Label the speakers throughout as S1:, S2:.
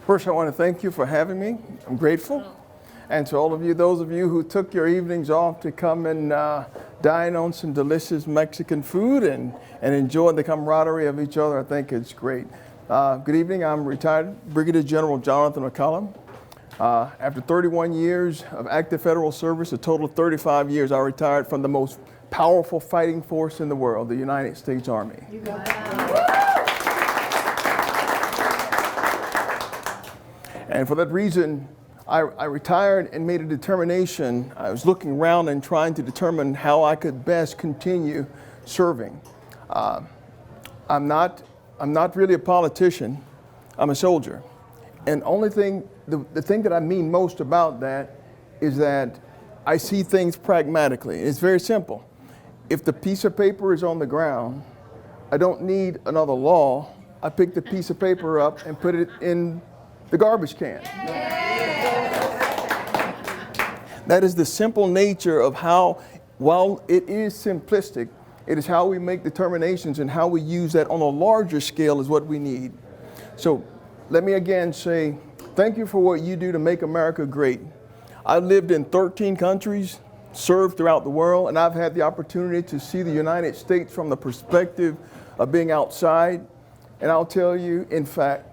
S1: First, I want to thank you for having me. I'm grateful. And to all of you, those of you who took your evenings off to come and dine on some delicious Mexican food and enjoy the camaraderie of each other, I think it's great. Good evening. I'm retired Brigadier General Jonathan McColumn. After 31 years of active federal service, a total of 35 years, I retired from the most powerful fighting force in the world, the United States Army. You got it. And for that reason, I retired and made a determination. I was looking around and trying to determine how I could best continue serving. I'm not really a politician. I'm a soldier. And the thing that I mean most about that is that I see things pragmatically. It's very simple. If the piece of paper is on the ground, I don't need another law. I pick the piece of paper up and put it in the garbage can. That is the simple nature of how, while it is simplistic, it is how we make determinations, and how we use that on a larger scale is what we need. So let me again say thank you for what you do to make America great. I've lived in 13 countries, served throughout the world, and I've had the opportunity to see the United States from the perspective of being outside. And I'll tell you, in fact,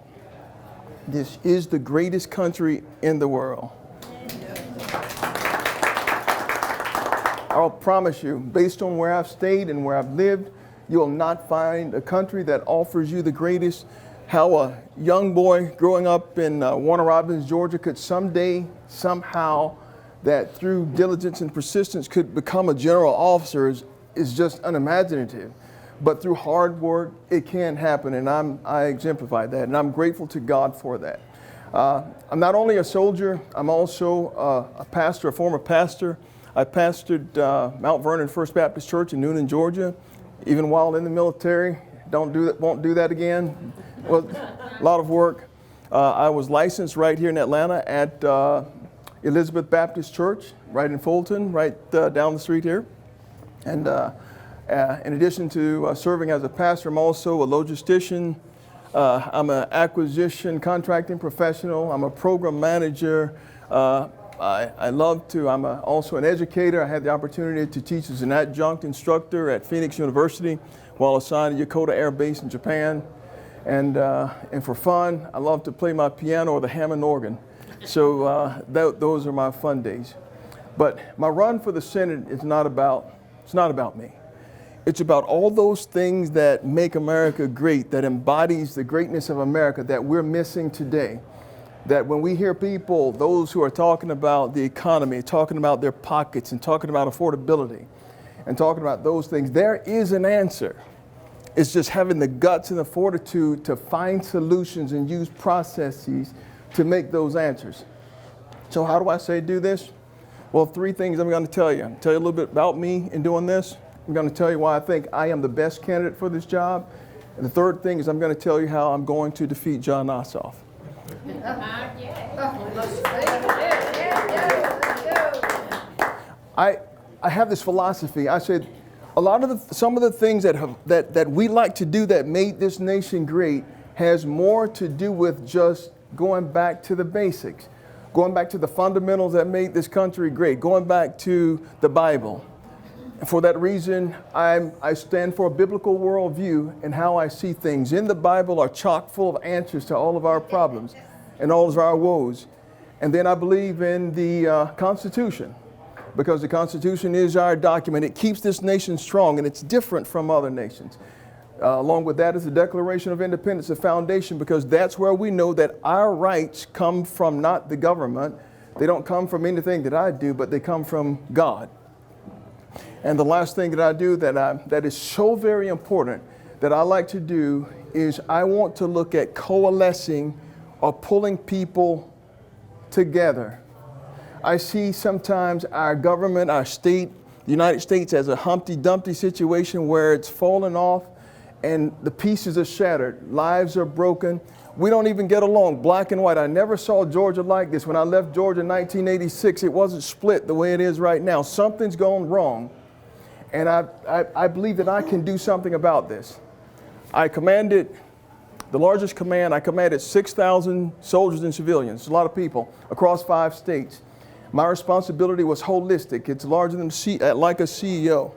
S1: this is the greatest country in the world. I'll promise you, based on where I've stayed and where I've lived, you will not find a country that offers you the greatest. How a young boy growing up in Warner Robins, Georgia could someday, somehow, that through diligence and persistence could become a general officer is just unimaginative. But through hard work, it can happen, and I exemplify that, and I'm grateful to God for that. I'm not only a soldier, I'm also a pastor, a former pastor. I pastored Mount Vernon First Baptist Church in Noonan, Georgia, even while in the military. Won't do that again. Well, a lot of work. I was licensed right here in Atlanta at Elizabeth Baptist Church, right in Fulton, right down the street here. And in addition to serving as a pastor, I'm also a logistician. I'm an acquisition contracting professional. I'm a program manager. I'm also an educator. I had the opportunity to teach as an adjunct instructor at Phoenix University while assigned to Yokota Air Base in Japan. And for fun, I love to play my piano or the Hammond organ. So those are my fun days. But my run for the Senate is not about me. It's about all those things that make America great, that embodies the greatness of America that we're missing today. That when we hear people, those who are talking about the economy, talking about their pockets and talking about affordability and talking about those things, there is an answer. It's just having the guts and the fortitude to find solutions and use processes to make those answers. So how do I say do this? Well, 3 things I'm going to tell you. I'll tell you a little bit about me in doing this. I'm going to tell you why I think I am the best candidate for this job. And the third thing is I'm going to tell you how I'm going to defeat John Ossoff. I have this philosophy. I said some of the things that we like to do that made this nation great has more to do with just going back to the basics, going back to the fundamentals that made this country great, going back to the Bible. And for that reason, I stand for a biblical worldview, and how I see things in the Bible are chock full of answers to all of our problems and all of our woes. And then I believe in the Constitution, because the Constitution is our document. It keeps this nation strong, and it's different from other nations. Along with that is the Declaration of Independence, the foundation, because that's where we know that our rights come from not the government. They don't come from anything that I do, but they come from God. And the last thing that I do that is so very important that I like to do is I want to look at coalescing or pulling people together. I see sometimes our government, our state, the United States, as a Humpty Dumpty situation where it's fallen off and the pieces are shattered, lives are broken. We don't even get along, black and white. I never saw Georgia like this. When I left Georgia in 1986, it wasn't split the way it is right now. Something's gone wrong. And I believe that I can do something about this. I commanded the largest command. I commanded 6,000 soldiers and civilians, a lot of people, across 5 states. My responsibility was holistic. It's larger than like a CEO.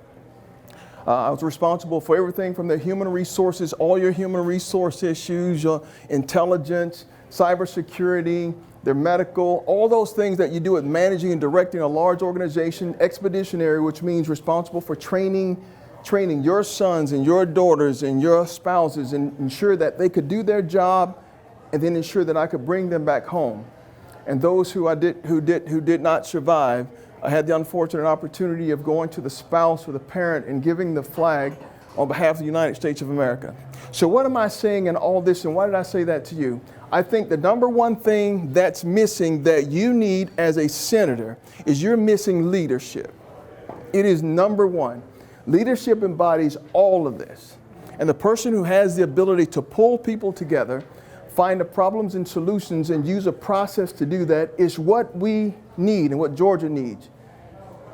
S1: I was responsible for everything from the human resources, all your human resource issues, your intelligence, cybersecurity, their medical, all those things that you do with managing and directing a large organization. Expeditionary, which means responsible for training your sons and your daughters and your spouses and ensure that they could do their job and then ensure that I could bring them back home. And those who did not survive, I had the unfortunate opportunity of going to the spouse or the parent and giving the flag on behalf of the United States of America. So what am I saying in all this, and why did I say that to you? I think the number one thing that's missing that you need as a senator is you're missing leadership. It is number one. Leadership embodies all of this. And the person who has the ability to pull people together, find the problems and solutions, and use a process to do that is what we need and what Georgia needs.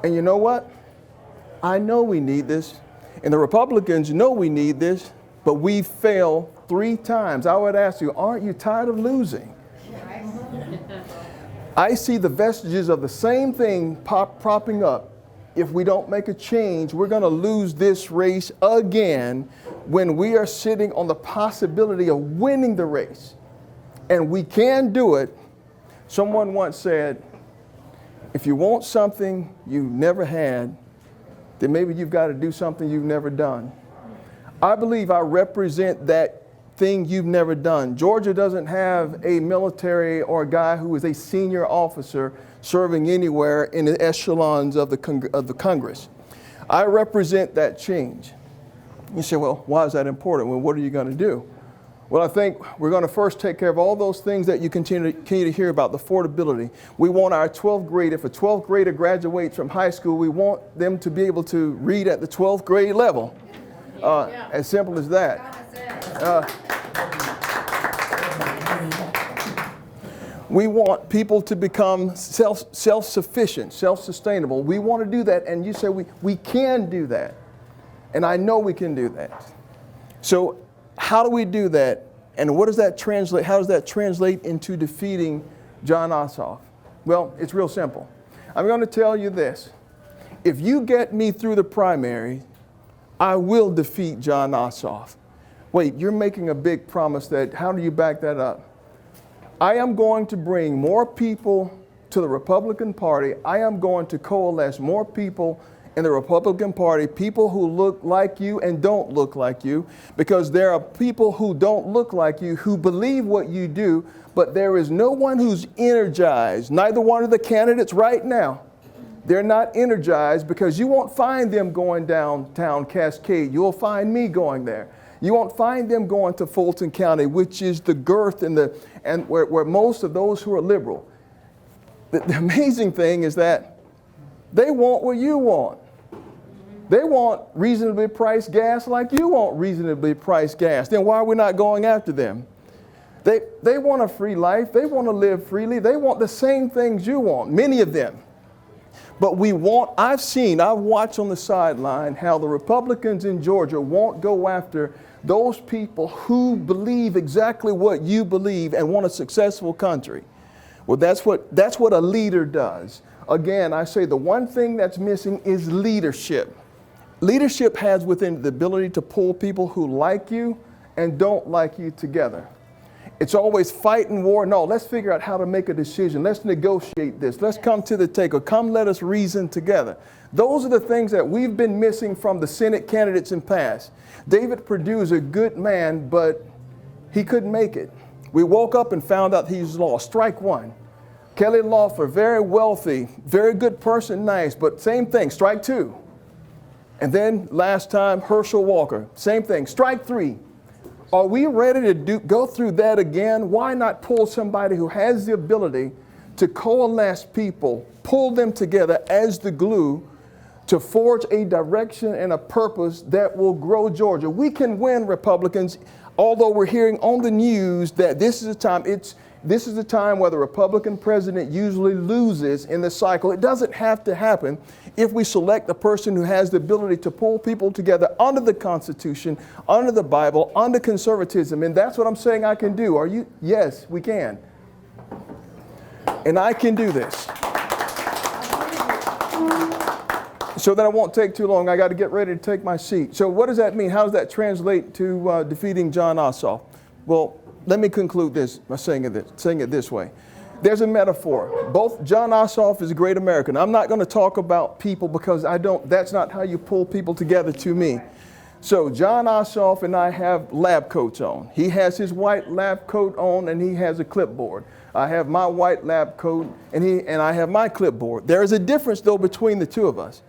S1: And you know what? I know we need this, and the Republicans know we need this, but we failed 3 times. I would ask you, aren't you tired of losing? I see the vestiges of the same thing propping up. If we don't make a change, we're going to lose this race again when we are sitting on the possibility of winning the race. And we can do it. Someone once said, if you want something you've never had, then maybe you've got to do something you've never done. I believe I represent that thing you've never done. Georgia doesn't have a military or a guy who is a senior officer serving anywhere in the echelons of the Congress. I represent that change. You say, well, why is that important? Well, what are you going to do? Well, I think we're going to first take care of all those things that you continue to hear about, the affordability. We want our 12th grade, if a 12th grader graduates from high school, we want them to be able to read at the 12th grade level. As simple as that. We want people to become self-sufficient, self-sustainable. We want to do that, and you say we can do that. And I know we can do that. So how do we do that? And what does that translate? How does that translate into defeating Jon Ossoff? Well, it's real simple. I'm going to tell you this. If you get me through the primary, I will defeat Jon Ossoff. Wait, you're making a big promise that, how do you back that up? I am going to bring more people to the Republican Party. I am going to coalesce more people in the Republican Party, people who look like you and don't look like you, because there are people who don't look like you who believe what you do, but there is no one who's energized, neither one of the candidates right now. They're not energized because you won't find them going downtown Cascade. You'll find me going there. You won't find them going to Fulton County, which is the girth and where most of those who are liberal. The amazing thing is that they want what you want. They want reasonably priced gas like you want reasonably priced gas. Then why are we not going after them? They want a free life. They want to live freely. They want the same things you want, many of them. But I've watched on the sideline how the Republicans in Georgia won't go after those people who believe exactly what you believe and want a successful country. Well, that's what a leader does. Again, I say the one thing that's missing is leadership. Leadership has within the ability to pull people who like you and don't like you together. It's always fight and war. No, let's figure out how to make a decision. Let's negotiate this. Let's come to the table. Come, let us reason together. Those are the things that we've been missing from the Senate candidates in past. David Perdue is a good man, but he couldn't make it. We woke up and found out he's lost. Strike one. Kelly Loeffler, very wealthy, very good person, nice, but same thing, strike two. And then last time, Herschel Walker, same thing, strike three. Are we ready to go through that again? Why not pull somebody who has the ability to coalesce people, pull them together as the glue to forge a direction and a purpose that will grow Georgia? We can win, Republicans, although we're hearing on the news that this is a time, This is the time where the Republican president usually loses in the cycle. It doesn't have to happen if we select a person who has the ability to pull people together under the Constitution, under the Bible, under conservatism. And that's what I'm saying I can do. Are you? Yes, we can. And I can do this. So that I won't take too long, I got to get ready to take my seat. So what does that mean? How does that translate to defeating Jon Ossoff? Well, let me conclude this by saying it this way. There's a metaphor. Both Jon Ossoff is a great American. I'm not going to talk about people because that's not how you pull people together to me. So Jon Ossoff and I have lab coats on. He has his white lab coat on and he has a clipboard. I have my white lab coat and I have my clipboard. There is a difference though between the two of us.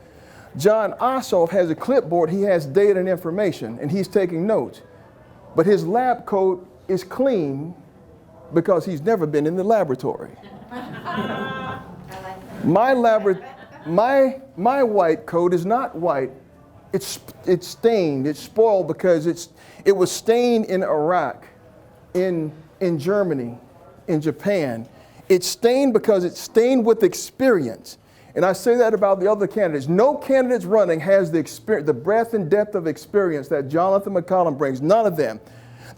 S1: Jon Ossoff has a clipboard, he has data and information and he's taking notes. But his lab coat is clean because he's never been in the laboratory. My white coat is not white. It's stained. It's spoiled because it was stained in Iraq, in Germany, in Japan. It's stained because it's stained with experience. And I say that about the other candidates. No candidates running has the experience, the breadth and depth of experience that Jonathan McColumn brings. None of them.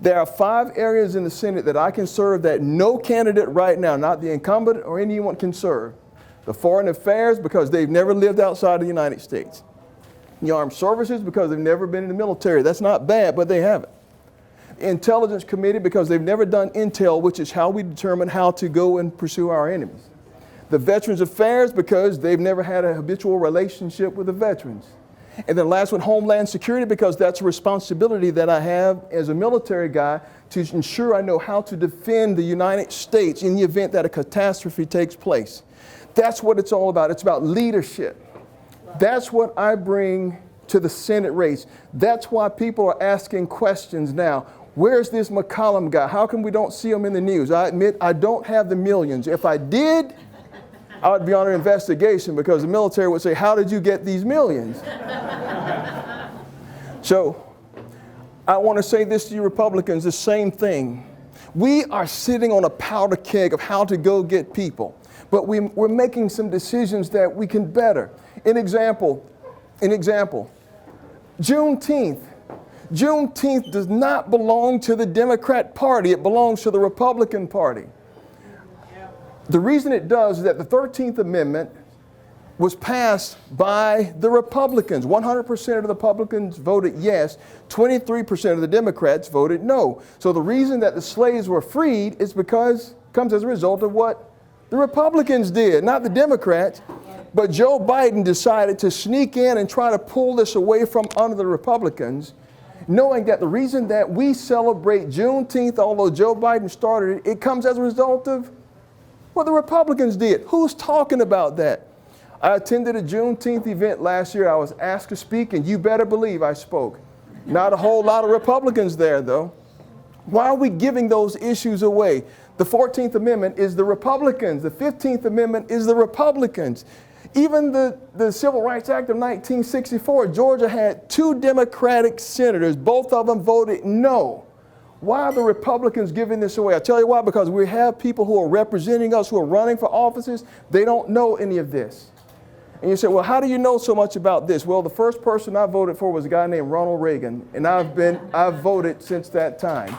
S1: There are 5 areas in the Senate that I can serve that no candidate right now, not the incumbent or anyone, can serve. The foreign affairs, because they've never lived outside of the United States. The armed services, because they've never been in the military. That's not bad, but they haven't. The Intelligence Committee, because they've never done intel, which is how we determine how to go and pursue our enemies. The Veterans Affairs, because they've never had a habitual relationship with the veterans. And then last one, Homeland Security, because that's a responsibility that I have as a military guy to ensure I know how to defend the United States in the event that a catastrophe takes place. That's what it's all about. It's about leadership. That's what I bring to the Senate race. That's why people are asking questions now. Where's this McColumn guy? How come we don't see him in the news? I admit I don't have the millions. If I did, I would be under investigation because the military would say, how did you get these millions? So I want to say this to you Republicans, the same thing. We are sitting on a powder keg of how to go get people, but we're making some decisions that we can better. An example, Juneteenth. Juneteenth does not belong to the Democrat Party. It belongs to the Republican Party. The reason it does is that the 13th Amendment was passed by the Republicans. 100% of the Republicans voted yes. 23% of the Democrats voted no. So the reason that the slaves were freed comes as a result of what the Republicans did, not the Democrats. But Joe Biden decided to sneak in and try to pull this away from under the Republicans, knowing that the reason that we celebrate Juneteenth, although Joe Biden started it, it comes as a result of what the Republicans did. Who's talking about that? I attended a Juneteenth event last year. I was asked to speak, and you better believe I spoke. Not a whole lot of Republicans there, though. Why are we giving those issues away? The 14th Amendment is the Republicans. The 15th Amendment is the Republicans. Even the Civil Rights Act of 1964, Georgia had 2 Democratic senators. Both of them voted no. Why are the Republicans giving this away? I tell you why, because we have people who are representing us, who are running for offices. They don't know any of this. And you say, well, how do you know so much about this? Well, the first person I voted for was a guy named Ronald Reagan, and I've voted since that time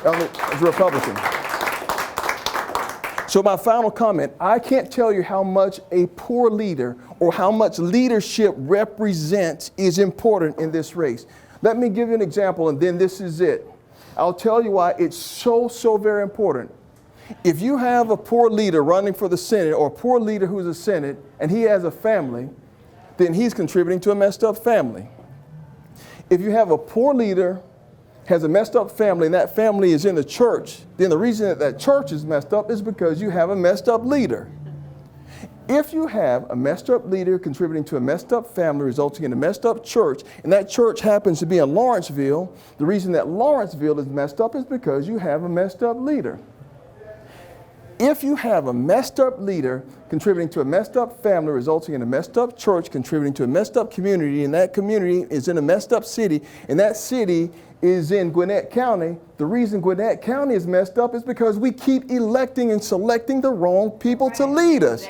S1: as a Republican. So my final comment, I can't tell you how much a poor leader or how much leadership represents is important in this race. Let me give you an example, and then this is it. I'll tell you why it's so very important. If you have a poor leader running for the Senate or a poor leader who's a Senate and he has a family, then he's contributing to a messed up family. If you have a poor leader, has a messed up family, and that family is in the church, then the reason that that church is messed up is because you have a messed up leader. If you have a messed up leader contributing to a messed up family resulting in a messed up church, and that church happens to be in Lawrenceville, the reason that Lawrenceville is messed up is because you have a messed up leader. If you have a messed up leader contributing to a messed up family resulting in a messed up church contributing to a messed up community, and that community is in a messed up city, and that city is in Gwinette County, The reason Gwinnett County is messed up is because we keep electing and selecting the wrong people to lead us.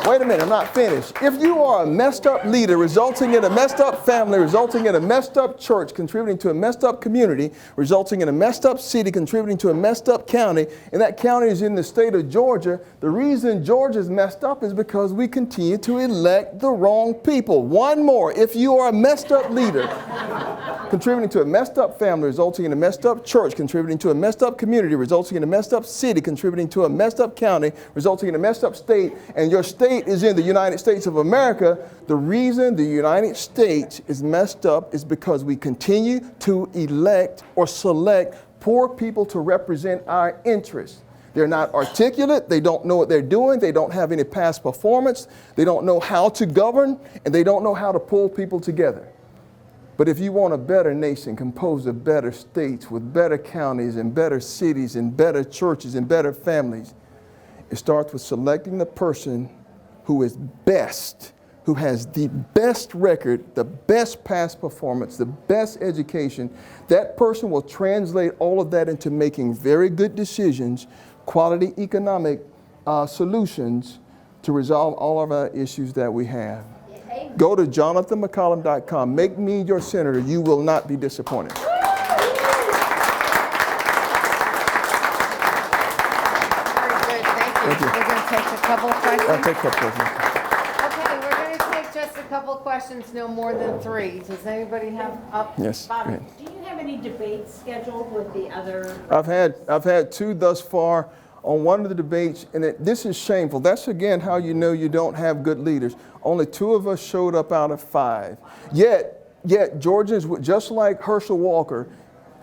S1: Wait a minute, I'm not finished. If you are a messed up leader resulting in a messed up family, resulting in a messed up church, contributing to a messed up community, resulting in a messed up city, contributing to a messed up county, and that county is in the state of Georgia, the reason Georgia's messed up is because we continue to elect the wrong people. One more, if you are a messed up leader, contributing to a messed up family, resulting in a messed up church, contributing to a messed up community, resulting in a messed up city, contributing to a messed up county, resulting in a messed up state, and your state is in the United States of America, the reason the United States is messed up is because we continue to elect or select poor people to represent our interests. They're not articulate, they don't know what they're doing, they don't have any past performance, they don't know how to govern, and they don't know how to pull people together. But if you want a better nation composed of better states with better counties and better cities and better churches and better families, it starts with selecting the person who is best, who has the best record, the best past performance, the best education. That person will translate all of that into making very good decisions, quality economic solutions to resolve all of our issues that we have. Go to jonathanmccallum.com. Make me your senator. You will not be disappointed.
S2: We're going to take a couple of questions.
S1: I'll take a couple questions.
S2: Okay, we're going to take just a couple of questions, no more than 3. Does anybody have up?
S1: Yes.
S3: Bobby,
S1: go ahead.
S3: do you have any debates scheduled with the other?
S1: I've had 2 thus far. On one of the debates, and this is shameful. That's again how you know you don't have good leaders. Only 2 of us showed up out of 5. Yet Georgians, just like Herschel Walker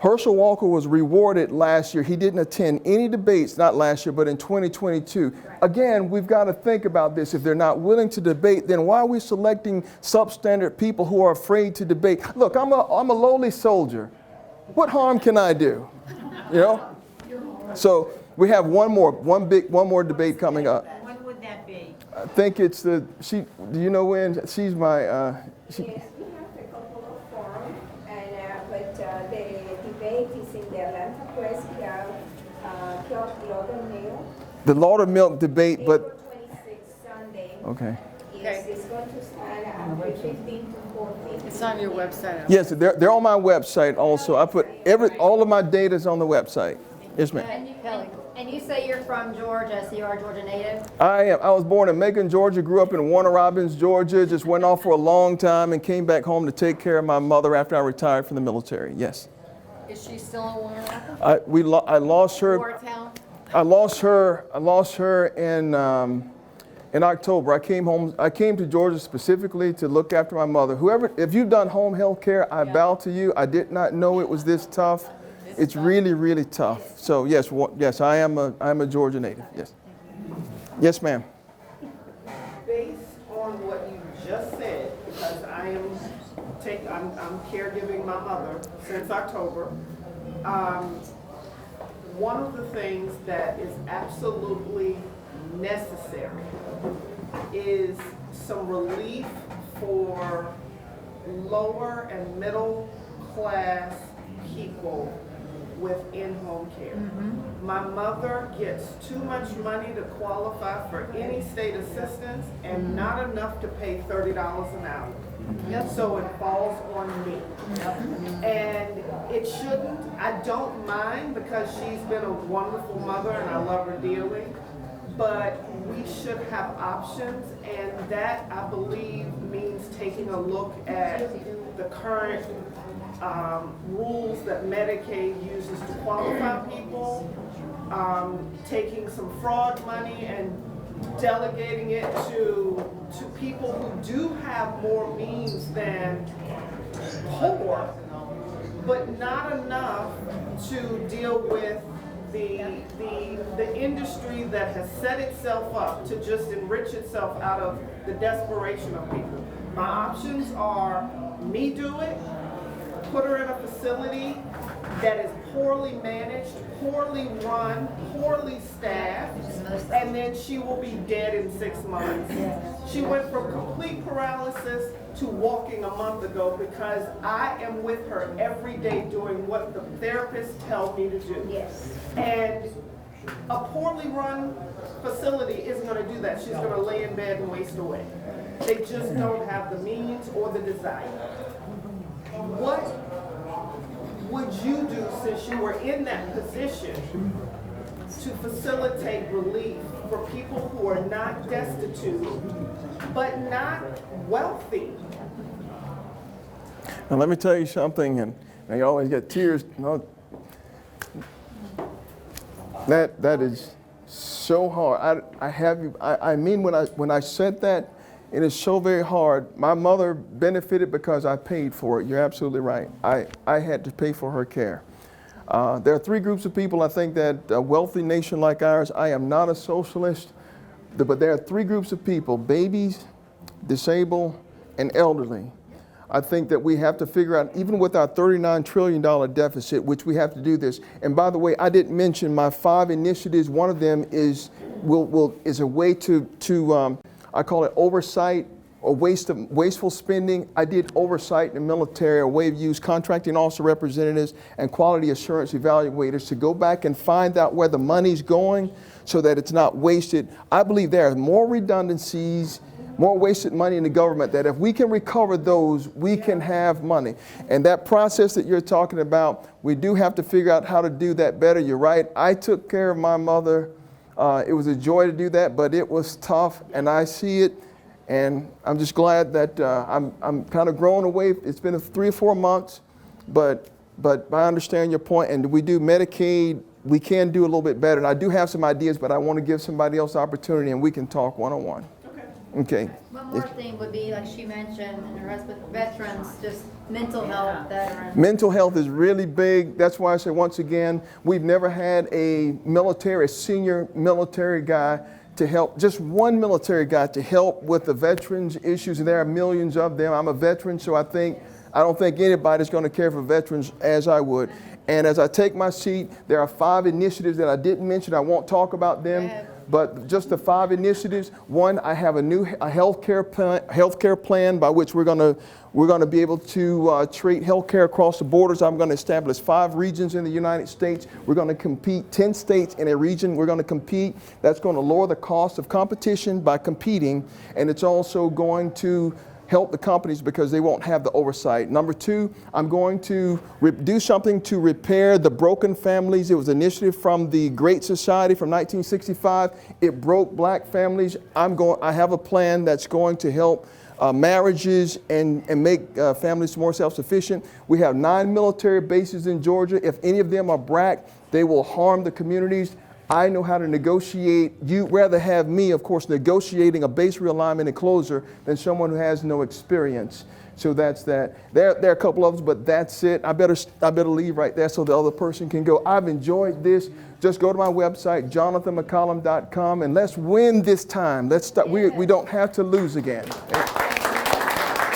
S1: was rewarded last year. He didn't attend any debates, not last year, but in 2022. Again, we've got to think about this. If they're not willing to debate, then why are we selecting substandard people who are afraid to debate? Look, I'm a lowly soldier. What harm can I do? You know? So we have one more debate coming up.
S3: When would that be?
S1: I think it's do you know when? She's my,
S4: Yes, we have a couple of forums, but the debate is in the Atlanta Press
S1: the Laudermilk debate, but,
S4: April 26th, Sunday.
S1: okay.
S4: Yes, it's going to start at 15 to 14.
S2: It's on your website.
S1: Yes, they're on my website also. I put all of my data is on the website. Yes, ma'am.
S2: Kelly.
S5: And you say you're from Georgia, so you are a Georgia native?
S1: I am. I was born in Macon, Georgia, grew up in Warner Robins, Georgia, just went off for a long time and came back home to take care of my mother after I retired from the military. Yes.
S2: Is she still in Warner Robins?
S1: I lost her.
S2: Wartown?
S1: I lost her in October. I came to Georgia specifically to look after my mother. If you've done home health care, I bow to you. I did not know it was this tough. It's really, really tough. So yes, I am a Georgia native. Yes. Yes, ma'am.
S6: Based on what you just said, because I'm caregiving my mother since October. One of the things that is absolutely necessary is some relief for lower and middle class people with in-home care. My mother gets too much money to qualify for any state assistance and not enough to pay $30 an hour. So it falls on me. And it shouldn't. I don't mind because she's been a wonderful mother and I love her dearly. But we should have options, and that, I believe, means taking a look at the current rules that Medicaid uses to qualify people, taking some fraud money and delegating it to people who do have more means than poor, but not enough to deal with the industry that has set itself up to just enrich itself out of the desperation of people. My options are me do it, put her in a facility that is poorly managed, poorly run, poorly staffed, and then she will be dead in 6 months. She went from complete paralysis to walking a month ago because I am with her every day doing what the therapists tell me to do.
S3: Yes.
S6: And a poorly run facility isn't going to do that. She's going to lay in bed and waste away. They just don't have the means or the desire. What would you do, since you were in that position, to facilitate relief for people who are not destitute but not wealthy?
S1: Now let me tell you something, and you always get tears. No, that is so hard. I mean when I said that, it is so very hard. My mother benefited because I paid for it. You're absolutely right. I had to pay for her care. There are three groups of people. I think that a wealthy nation like ours, I am not a socialist, but there are three groups of people: babies, disabled, and elderly. I think that we have to figure out, even with our $39 trillion deficit, which we have to do this. And by the way, I didn't mention my 5 initiatives. One of them is a way to I call it oversight or wasteful spending. I did oversight in the military, a way of use contracting officer representatives and quality assurance evaluators to go back and find out where the money's going so that it's not wasted. I believe there are more redundancies, more wasted money in the government, that if we can recover those, we can have money. And that process that you're talking about, we do have to figure out how to do that better. You're right. I took care of my mother. It was a joy to do that, but it was tough, and I see it. And I'm just glad that I'm kind of growing away. It's been 3 or 4 months, but I understand your point. And we do Medicaid. We can do a little bit better. And I do have some ideas, but I want to give somebody else opportunity, and we can talk one-on-one. Okay.
S5: One more thing would be, like she mentioned, and her husband, veterans, just mental health, veterans.
S1: Mental health is really big. That's why I say, once again, we've never had a senior military guy to help, just one military guy to help with the veterans issues, and there are millions of them. I'm a veteran, so I don't think anybody's going to care for veterans as I would. And as I take my seat, there are 5 initiatives that I didn't mention. I won't talk about them. But just the 5 initiatives. One, I have a healthcare plan by which we're going to be able to treat healthcare across the borders. I'm going to establish 5 regions in the United States. We're going to compete 10 states in a region. We're going to compete. That's going to lower the cost of competition by competing, and it's also going to help the companies because they won't have the oversight. Number 2, I'm going to do something to repair the broken families. It was an initiative from the Great Society from 1965. It broke black families. I have a plan that's going to help marriages and make families more self-sufficient. We have 9 military bases in Georgia. If any of them are black, they will harm the communities. I know how to negotiate. You'd rather have me, of course, negotiating a base realignment and closure than someone who has no experience. So that's that. There are a couple of others, but that's it. I better leave right there so the other person can go. I've enjoyed this. Just go to my website, jonathanmccallum.com, and let's win this time. Let's start. We don't have to lose again.